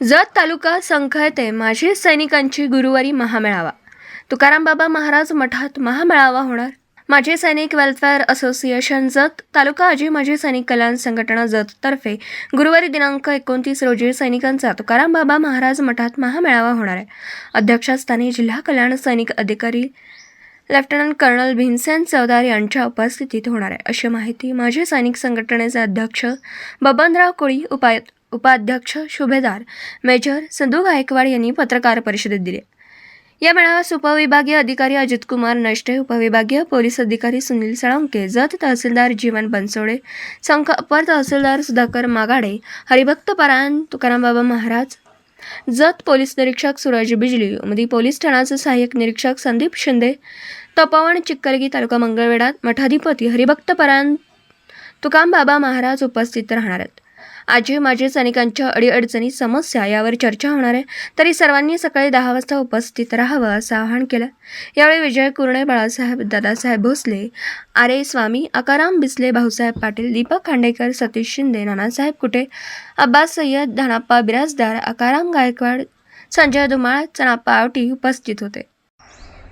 जत तालुका संख येथे माजी सैनिकांची गुरुवारी महामेळावा. तुकाराम बाबा महाराज मठात महामेळावा होणार. माजी सैनिक वेलफेअर असोसिएशन जत तालुका आजी माजी सैनिक कल्याण संघटना जत तर्फे गुरुवारी दिनांक 29 रोजी सैनिकांचा तुकाराम बाबा महाराज मठात महामेळावा होणार आहे. अध्यक्षस्थानी जिल्हा कल्याण सैनिक अधिकारी लेफ्टनंट कर्नल भीमसेन चौदार यांच्या उपस्थितीत होणार आहे, अशी माहिती माजी सैनिक संघटनेचे अध्यक्ष बबनराव कोळी, उपाध्यक्ष सुभेदार मेजर संधू गायकवाड यांनी पत्रकार परिषदेत दिली. या मेळाव्यास उपविभागीय अधिकारी अजित कुमार नष्टे, उपविभागीय पोलीस अधिकारी सुनील साळुंके, जत तहसीलदार जीवन बनसोडे, संख अपर तहसीलदार सुधाकर मागाडे, हरिभक्त परायण तुकाराम बाबा महाराज, जत पोलीस निरीक्षक सूरज बिजली, उमदी पोलीस ठाण्याचे सहाय्यक निरीक्षक संदीप शिंदे, तपोवन चिक्कलगी तालुका मंगळवेढा मठाधिपती हरिभक्त परायण तुकाराम बाबा महाराज उपस्थित राहणार आहेत. आजी माजी सैनिकांच्या अडीअडचणी समस्या यावर चर्चा होणार आहे, तरी सर्वांनी सकाळी 10 वाजता उपस्थित राहावं असं आवाहन केलं. यावेळी विजय कुरणे, बाळासाहेब दादासाहेब भोसले, आरे स्वामी, आकाराम बिसले, भाऊसाहेब पाटील, दीपक खांडेकर, सतीश शिंदे, नानासाहेब कुटे, अब्बास सय्यद, धनाप्पा बिराजदार, आकाराम गायकवाड, संजय धुमाळ, चनाप्पा आवटी उपस्थित होते.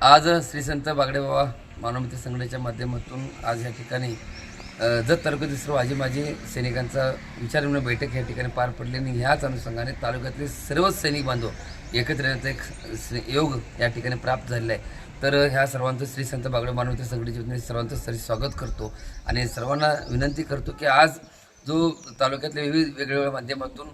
आज श्री संत बागडे बाबा मानवमित्र संघटनेच्या माध्यमातून आज या ठिकाणी जत तालुक्यातील सर्व आजी माजी सैनिकांचा विचारविनिमय बैठक या ठिकाणी पार पडली आणि ह्याच अनुषंगाने तालुक्यातले सर्वच सैनिक बांधव एकत्र येण्याचा एक योग या ठिकाणी प्राप्त झालेला आहे. तर ह्या सर्वांचं श्री संत बागडे मानवमित्र संघटनेच्या वतीने सर्वांचं स्वागत करतो आणि सर्वांना विनंती करतो की आज जो तालुक्यातल्या विविध वेगवेगळ्या माध्यमातून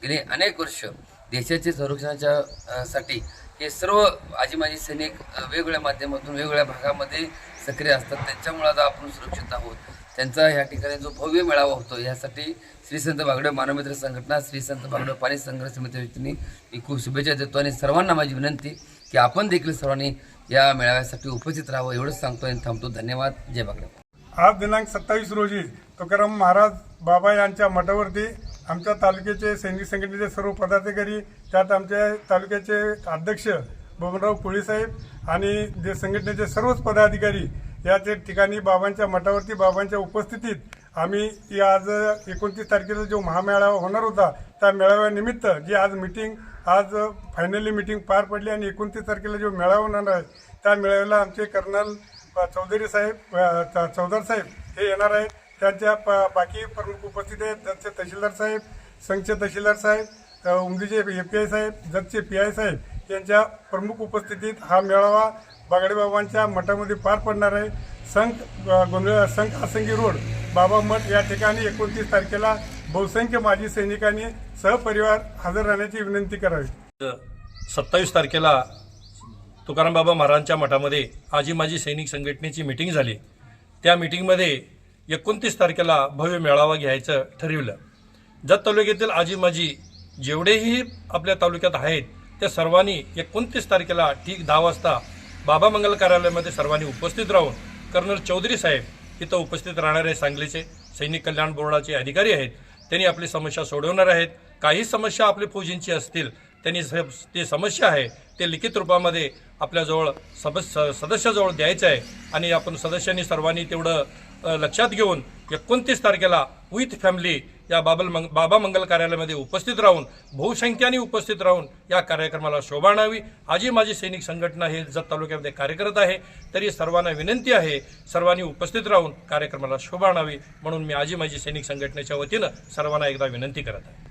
गेले अनेक वर्ष देशाच्या संरक्षणाच्या साठी हे सर्व आजी माजी सैनिक वेगवेगळ्या माध्यमातून वेगवेगळ्या भागामध्ये सक्रिय असतात. त्यांच्यामुळे आता आपण सुरक्षित आहोत. त्यांचा ह्या ठिकाणी जो भव्य मेळावा होतो यासाठी श्री संत बागडे मानवमित्र संघटना, श्री संत बागडे पाणी संघर्ष समितीच्या वतीने मी खूप शुभेच्छा देतो आणि सर्वांना माझी विनंती की आपण देखील सर्वांनी या मेळाव्यासाठी उपस्थित राहावं एवढंच सांगतो आणि थांबतो. धन्यवाद. जय बागडे. आज दिनांक 27 रोजी तुकाराम महाराज बाबा यांच्या मठावरती आमच्या तालुक्याचे सैनिक संघटनेचे सर्व पदाधिकारी, त्यात आमच्या तालुक्याचे अध्यक्ष बबनराव कोळी साहेब आणि जे संघटनेचे सर्वच पदाधिकारी याच ठिकाणी बाबांच्या मठावरती बाबांच्या उपस्थितीत आम्ही आज 29 तारखेला जो महामेळावा होणार होता त्या मेळाव्यानिमित्त जी आज आज फायनली मीटिंग पार पडली आणि 29 तारखेला जो मेळावा होणार आहे त्या मेळाव्याला आमचे कर्नल चौधरी साहेब चौदार साहेब हे येणार आहेत. त्यांच्या बाकी प्रमुख उपस्थित आहेत जतचे तहसीलदार साहेब, संघचे तहसीलदार साहेब, उमदीचे API साहेब, जतचे PI साहेब यांच्या प्रमुख उपस्थितीत हा मेळावा बागडेबाबांच्या मठामध्ये पार पडणार आहे. संघ आसंगी रोड बाबा मठ या ठिकाणी 29 तारखेला बहुसंख्य माजी सैनिकांनी सहपरिवार हजर राहण्याची विनंती करावी. 27 तारखेला तुकाराम बाबा महाराजांच्या मठामध्ये आजी माजी सैनिक संघटनेची मीटिंग झाली. त्या मीटिंगमध्ये 29 तारखेला भव्य मेळावा घ्यायचं ठरविलं. जत तालुक्यातील आजी माजी जेवढेही आपल्या तालुक्यात आहेत त्या सर्वांनी 29 तारखेला ठीक 10 वाजता बाबा मंगल कार्यालयामध्ये सर्वांनी उपस्थित राहून कर्नल चौधरी साहेब इथं उपस्थित राहणारे सांगलीचे सैनिक कल्याण बोर्डाचे अधिकारी आहेत. त्यांनी आपली समस्या सोडवणार आहेत. काही समस्या आपल्या फौजींची असतील त्यांनी ते समस्या आहे ते लिखित रूपामध्ये आपल्याजवळ सदस्याजवळ द्यायचं आहे आणि आपण सदस्यांनी सर्वांनी तेवढं लक्षात घेऊन 29 तारखेला विथ फॅमिली या बाबा मंगल कार्यालयामध्ये उपस्थित राहून बहुसंख्याने उपस्थित राहून या कार्यक्रमाला शोभा आणावी. आजी माजी सैनिक संघटना हे जत तालुक्यामध्ये कार्यरत आहे, तरी सर्वांना विनंती आहे सर्वांनी उपस्थित राहून कार्यक्रमाला शोभा आणावी म्हणून मी आजी माजी सैनिक संघटनेच्या वतीनं सर्वांना एकदा विनंती करत आहे.